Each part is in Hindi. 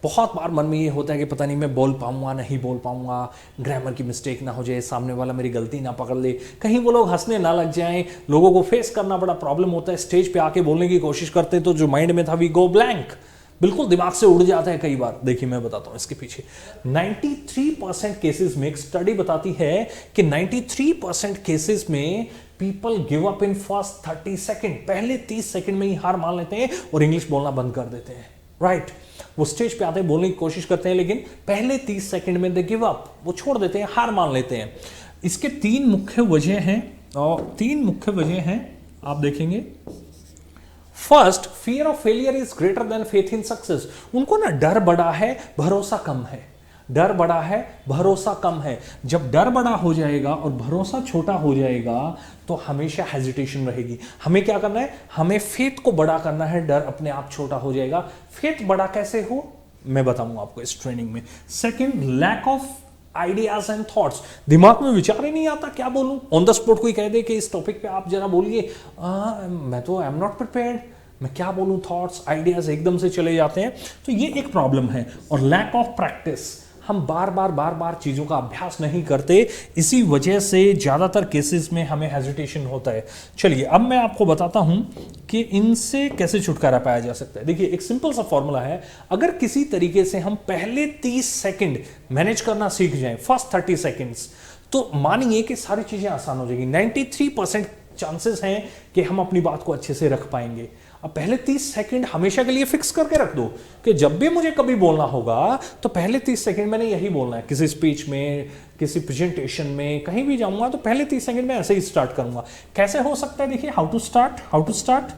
बहुत बार मन में ये होता है कि पता नहीं मैं बोल पाऊंगा नहीं बोल पाऊंगा, ग्रामर की मिस्टेक ना हो जाए, सामने वाला मेरी गलती ना पकड़ ले, कहीं वो लोग हंसने ना लग जाएं, लोगों को फेस करना बड़ा प्रॉब्लम होता है। स्टेज पे आके बोलने की कोशिश करते तो जो माइंड में था वी गो ब्लैंक, बिल्कुल दिमाग से उड़ जाता है कई बार। देखिए मैं बताता हूं इसके पीछे 93% केसेस में एक स्टडी बताती है कि 93% केसेस में people give up in first 30 second, पहले 30 सेकंड में ही हार मान लेते हैं और इंग्लिश बोलना बंद कर देते हैं। राइट, वो स्टेज पे आते हैं, बोलने की कोशिश करते हैं, लेकिन पहले 30 सेकंड में दे गिव अप, वो छोड़ देते हैं, हार मान लेते हैं। इसके 3 मुख्य वजह हैं, और 3 मुख्य वजह हैं आप देखेंगे। First, fear of failure is greater than faith in success. उनको ना डर बड़ा है, भरोसा कम है। डर बड़ा है, भरोसा कम है। जब डर बड़ा हो जाएगा और भरोसा छोटा हो जाएगा तो हमेशा हेजिटेशन रहेगी। हमें क्या करना है, हमें फेथ को बड़ा करना है, डर अपने आप छोटा हो जाएगा। फेथ बड़ा कैसे हो मैं बताऊंगा आपको इस ट्रेनिंग में। Second, lack of ideas and thoughts, दिमाग में विचार ही नहीं आता क्या बोलूं। ऑन द स्पॉट कोई कह दे कि इस टॉपिक पे आप जरा बोलिए, मैं तो आई एम नॉट प्रिपेयर्ड, मैं क्या बोलूं, थॉट्स आइडियाज एकदम से चले जाते हैं, तो ये एक प्रॉब्लम है। और लैक ऑफ प्रैक्टिस, हम बार बार चीजों का अभ्यास नहीं करते, इसी वजह से ज्यादातर केसेस में हमें हेजिटेशन होता है। चलिए अब मैं आपको बताता हूं कि इनसे कैसे छुटकारा पाया जा सकता है। देखिए एक सिंपल सा फॉर्मूला है, अगर किसी तरीके से हम पहले 30 सेकंड मैनेज करना सीख जाएं, फर्स्ट 30 सेकंड्स, तो मानिए कि सारी चीजें आसान हो जाएगी। 93% चांसेस हैं कि हम अपनी बात को अच्छे से रख पाएंगे। अब पहले 30 सेकंड हमेशा के लिए फिक्स करके रख दो कि जब भी मुझे कभी बोलना होगा तो पहले 30 सेकंड मैंने यही बोलना है। किसी स्पीच में, किसी प्रेजेंटेशन में, कहीं भी जाऊंगा तो पहले 30 सेकंड में ऐसे ही स्टार्ट करूंगा। कैसे हो सकता है, देखिए हाउ टू स्टार्ट।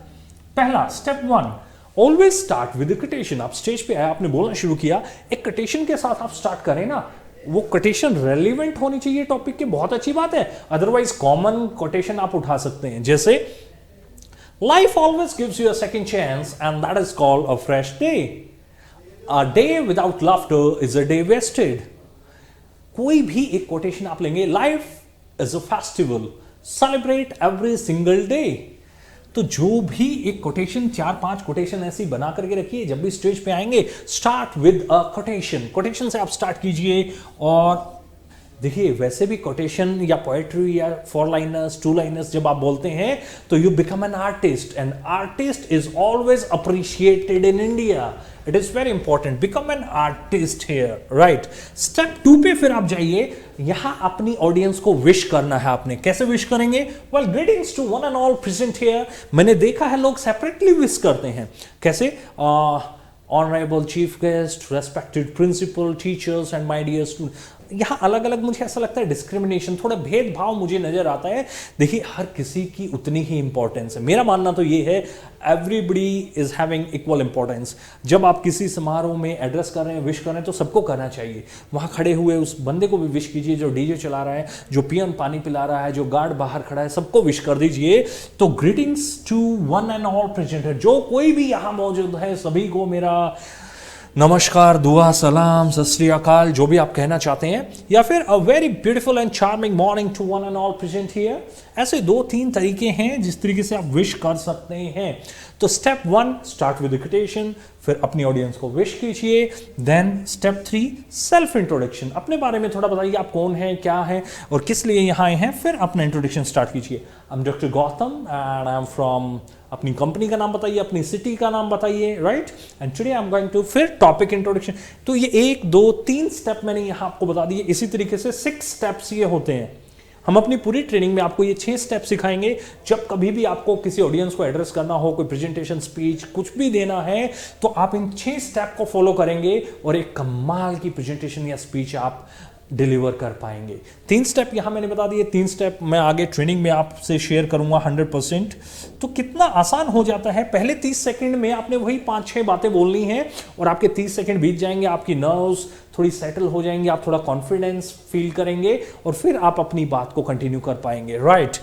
पहला step 1, always start with quotation. आप स्टेज पे आए, आपने बोलना शुरू किया, एक कोटेशन के साथ आप स्टार्ट करें ना, वो कोटेशन रेलिवेंट होनी चाहिए टॉपिक की, बहुत अच्छी बात है। अदरवाइज कॉमन कोटेशन आप उठा सकते हैं, जैसे Life always gives you a second chance, and that is called a fresh day. A day without laughter is a day wasted. कोई भी एक कोटेशन आप लेंगे, Life is a festival, celebrate every single day. तो जो भी एक कोटेशन, 4-5 कोटेशन ऐसी बना करके रखिए, जब भी स्टेज पे आएंगे स्टार्ट विद अ कोटेशन से आप स्टार्ट कीजिए। और देखिए वैसे भी कोटेशन या पोएट्री या 4 लाइनर्स 2 लाइनर्स जब आप बोलते हैं तो you become an artist, and artist is always appreciated in India. It is very important, become an artist here, right. Step 2 पे फिर आप जाइए, यहां अपनी ऑडियंस को विश करना है आपने। कैसे विश करेंगे, well greetings to one and all present here. मैंने देखा है लोग सेपरेटली विश करते हैं, कैसे, honourable chief guest, respected principal, teachers and my dear student. यहां अलग अलग मुझे ऐसा लगता है डिस्क्रिमिनेशन, थोड़ा भेदभाव मुझे नजर आता है। देखिए हर किसी की उतनी ही इंपॉर्टेंस है, मेरा मानना तो ये है everybody is having equal importance. जब आप किसी समारोह में एड्रेस कर रहे हैं, विश कर रहे हैं, तो सबको करना चाहिए। वहां खड़े हुए उस बंदे को भी विश कीजिए जो डीजे चला रहा है, जो पियन पानी पिला रहा है, जो गार्ड बाहर खड़ा है, सबको विश कर दीजिए। तो greetings to one and all present, जो कोई भी यहां मौजूद है सभी को मेरा नमस्कार, दुआ, सलाम, सत श्री अकाल, जो भी आप कहना चाहते हैं, या फिर a very beautiful and charming morning to one and all present here. ऐसे 2-3 तरीके हैं जिस तरीके से आप विश कर सकते हैं। तो स्टेप 1 स्टार्ट विद कोटेशन, फिर अपनी ऑडियंस को विश कीजिए। देन स्टेप 3 सेल्फ इंट्रोडक्शन, अपने बारे में थोड़ा बताइए, आप कौन हैं, क्या हैं और किस लिए यहाँ आए हैं। फिर अपना इंट्रोडक्शन स्टार्ट कीजिए। I am doctor Gautam and I am from, अपनी कंपनी का नाम बताइए, अपनी सिटी का नाम बताइए, right. And today I am going to, फिर टॉपिक इंट्रोडक्शन। तो ये 1, 2, 3 स्टेप मैंने यहां आपको बता दिए। इसी तरीके से 6 स्टेप्स ये होते हैं। हम अपनी पूरी ट्रेनिंग में आपको ये 6 स्टेप सिखाएंगे। जब कभी भी आपको किसी ऑडियंस को एड्रेस करना हो, कोई प्रेजेंटेशन, स्पीच, कुछ भी देना है, तो आप इन 6 स्टेप को फॉलो करेंगे और एक कमाल की प्रेजेंटेशन या स्पीच आप डिलीवर कर पाएंगे। 3 स्टेप यहां मैंने बता दिए, 3 स्टेप मैं आगे ट्रेनिंग में आपसे शेयर करूंगा 100%। तो कितना आसान हो जाता है, पहले 30 सेकंड में आपने वही 5-6 बातें बोलनी है और आपके 30 सेकंड बीत जाएंगे, आपकी नर्व्स थोड़ी सेटल हो जाएंगी, आप थोड़ा कॉन्फिडेंस फील करेंगे और फिर आप अपनी बात को कंटिन्यू कर पाएंगे, राइट।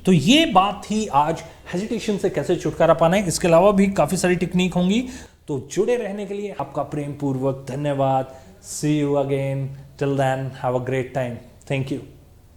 तो ये बात थी आज हेजिटेशन से कैसे छुटकारा पाना है। इसके अलावा भी काफी सारी टेक्निक होंगी। तो जुड़े रहने के लिए आपका प्रेम पूर्वक धन्यवाद। See you again. Till then, have a great time. Thank you.